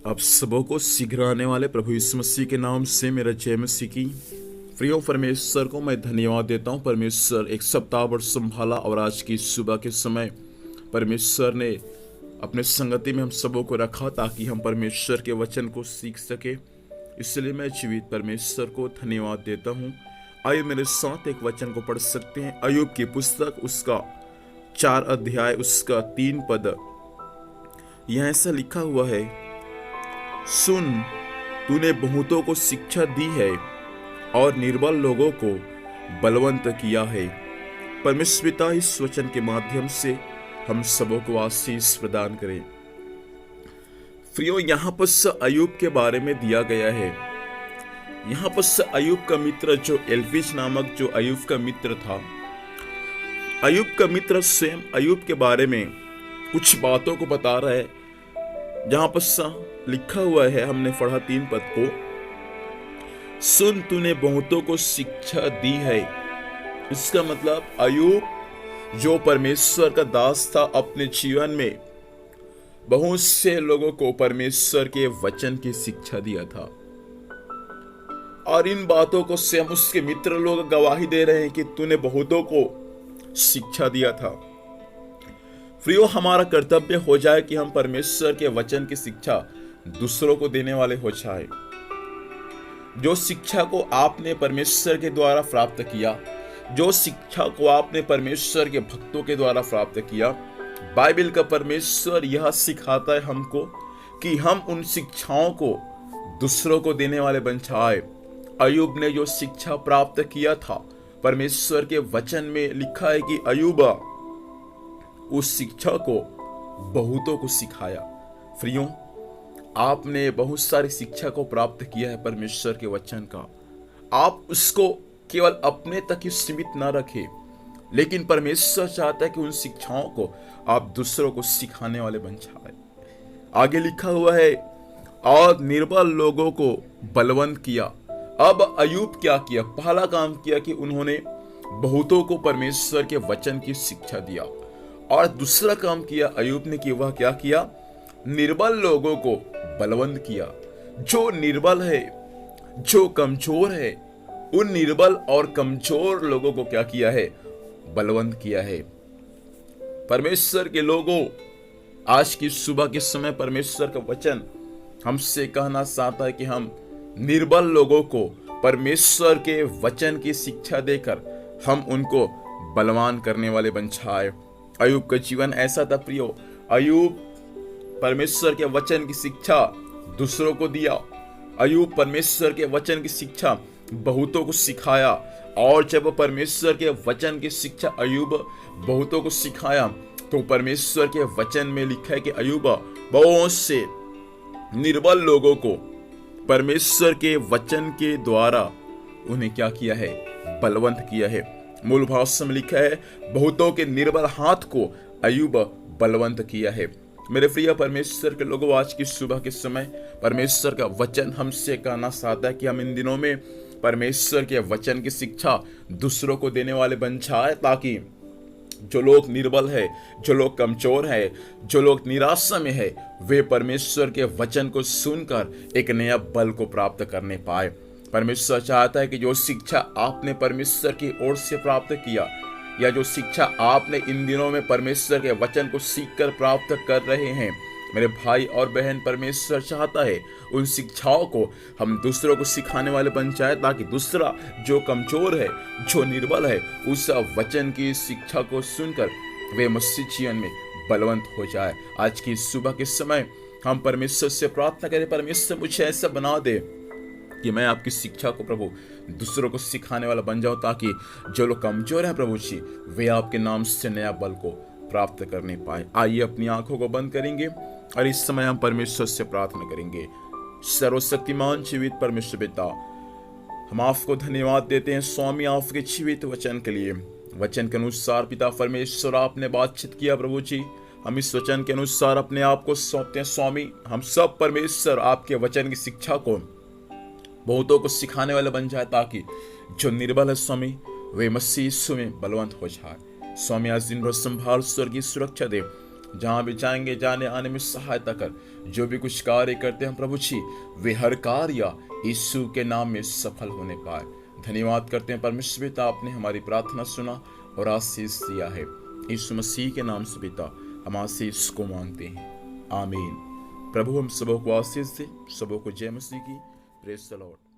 आप सबों को शीघ्र आने वाले प्रभु यीशु मसीह के नाम से मेरा जय मसीह की। प्रियो परमेश्वर को मैं धन्यवाद देता हूँ। परमेश्वर एक सप्ताह भर संभाला और आज की सुबह के समय परमेश्वर ने अपने संगति में हम सबों को रखा ताकि हम परमेश्वर के वचन को सीख सके। इसलिए मैं जीवित परमेश्वर को धन्यवाद देता हूँ। आइए मेरे साथ एक वचन को पढ़ सकते हैं। अय्यूब की पुस्तक उसका 4 अध्याय उसका 3 पद। यहाँ ऐसा लिखा हुआ है, सुन, तूने बहुतों को शिक्षा दी है और निर्बल लोगों को बलवंत किया है। परमेश्वर पिता इस वचन के माध्यम से हम सबों को आशीष प्रदान करें। प्रियो, यहाँ पर अय्यूब के बारे में दिया गया है। यहाँ पर अय्यूब का मित्र जो एल्फिश नामक जो अय्यूब का मित्र था, अय्यूब का मित्र स्वयं अय्यूब के बारे में कुछ बातों को बता रहा है। जहां पर लिखा हुआ है, हमने पढ़ा 3 पद को, सुन, तूने बहुतों को शिक्षा दी है। इसका मतलब अय्यूब जो परमेश्वर का दास था, अपने जीवन में बहुत से लोगों को परमेश्वर के वचन की शिक्षा दिया था। और इन बातों को स्वयं उसके मित्र लोग गवाही दे रहे हैं कि तूने बहुतों को शिक्षा दिया था। प्रियो, हमारा कर्तव्य हो जाए कि हम परमेश्वर के वचन की शिक्षा दूसरों को देने वाले हो जाए। जो शिक्षा को आपने परमेश्वर के द्वारा प्राप्त किया, जो शिक्षा को आपने परमेश्वर के भक्तों के द्वारा प्राप्त किया, बाइबल का परमेश्वर यह सिखाता है हमको कि हम उन शिक्षाओं को दूसरों को देने वाले बन जाए। अय्यूब ने जो शिक्षा प्राप्त किया था, परमेश्वर के वचन में लिखा है कि अय्यूब उस शिक्षा को बहुतों को सिखाया। प्रियो, आपने बहुत सारी शिक्षा को प्राप्त किया है परमेश्वर के वचन का। आप उसको केवल अपने तक ही सीमित न रखें, लेकिन परमेश्वर चाहता है कि उन शिक्षाओं को आप दूसरों को सिखाने वाले बन जाए। आगे लिखा हुआ है, और निर्बल लोगों को बलवंत किया। अब अय्यूब क्या किया? पहला काम किया कि उन्होंने बहुतों को परमेश्वर के वचन की शिक्षा दिया। और दूसरा काम किया अय्यूब ने कि वह क्या किया? निर्बल लोगों को बलवंत किया। जो निर्बल है, जो कमजोर है, उन निर्बल और कमजोर लोगों को क्या किया है? बलवंत किया है। परमेश्वर के लोगों, आज की सुबह के समय परमेश्वर का वचन हमसे कहना चाहता है कि हम निर्बल लोगों को परमेश्वर के वचन की शिक्षा देकर हम उनको बलवान करने वाले बन जाए। अय्यूब का जीवन ऐसा था। प्रियो, अय्यूब परमेश्वर के वचन की शिक्षा दूसरों को दिया। अय्यूब परमेश्वर के वचन की शिक्षा बहुतों को सिखाया। और जब परमेश्वर के वचन की शिक्षा अय्यूब बहुतों को सिखाया, तो परमेश्वर के वचन में लिखा है कि अय्यूब बहुत से निर्बल लोगों को परमेश्वर के वचन के द्वारा उन्हें क्या किया है? बलवंत किया है। मूल भाषा में लिखा है, बहुतों के निर्बल हाथ को अय्यूब बलवंत किया है। मेरे प्रिय परमेश्वर के लोगों, आज की सुबह के समय परमेश्वर का वचन हमसे कहना चाहता है कि हम इन दिनों में परमेश्वर के वचन की शिक्षा दूसरों को देने वाले बन जाए, ताकि जो लोग निर्बल है, जो लोग कमजोर है, जो लोग निराशा में है, वे परमेश्वर के वचन को सुनकर एक नया बल को प्राप्त करने पाए। परमेश्वर चाहता है कि जो शिक्षा आपने परमेश्वर की ओर से प्राप्त किया, या जो शिक्षा आपने इन दिनों में परमेश्वर के वचन को सीखकर प्राप्त कर रहे हैं, मेरे भाई और बहन, परमेश्वर चाहता है उन शिक्षाओं को हम दूसरों को सिखाने वाले बन जाए, ताकि दूसरा जो कमजोर है, जो निर्बल है, उस वचन की शिक्षा को सुनकर वे मसीह जीवन में बलवंत हो जाए। आज की सुबह के समय हम परमेश्वर से प्रार्थना करें, परमेश्वर मुझे ऐसा बना दे कि मैं आपकी शिक्षा को प्रभु दूसरों को सिखाने वाला बन जाऊं, ताकि जो लोग कमजोर हैं प्रभु जी, वे आपके नाम से नया बल को प्राप्त करने पाए। आइए अपनी आंखों को बंद करेंगे और इस समय हम परमेश्वर से प्रार्थना करेंगे। सर्वशक्तिमान जीवित परमेश्वर पिता, हम आपको धन्यवाद देते हैं स्वामी, आपके जीवित वचन के लिए। वचन के अनुसार पिता परमेश्वर आपने बातचीत किया प्रभु जी, हम इस वचन के अनुसार अपने आप को सौंपते हैं स्वामी। हम सब परमेश्वर आपके वचन की शिक्षा को बहुतों को सिखाने वाले बन जाए, ताकि जो निर्बल है स्वामी, वे मसीह यीशु में बलवंत हो जाए। स्वामी, आज दिन भर संभाल, स्वर्गीय सुरक्षा दे। जहाँ भी जाएंगे जाने आने में सहायता कर। जो भी कुछ कार्य करते हैं प्रभु जी, वे हर कार्य यीशु के नाम में सफल होने पाए। धन्यवाद करते हैं परमेश्वर पिता, आपने हमारी प्रार्थना सुना और आशीष दिया है। यीशु मसीह के नाम से पिता हम आशीष को मांगते हैं, आमीन। प्रभु हम सबों को आशीष दे, सबों को जय मसीह की। Praise the Lord.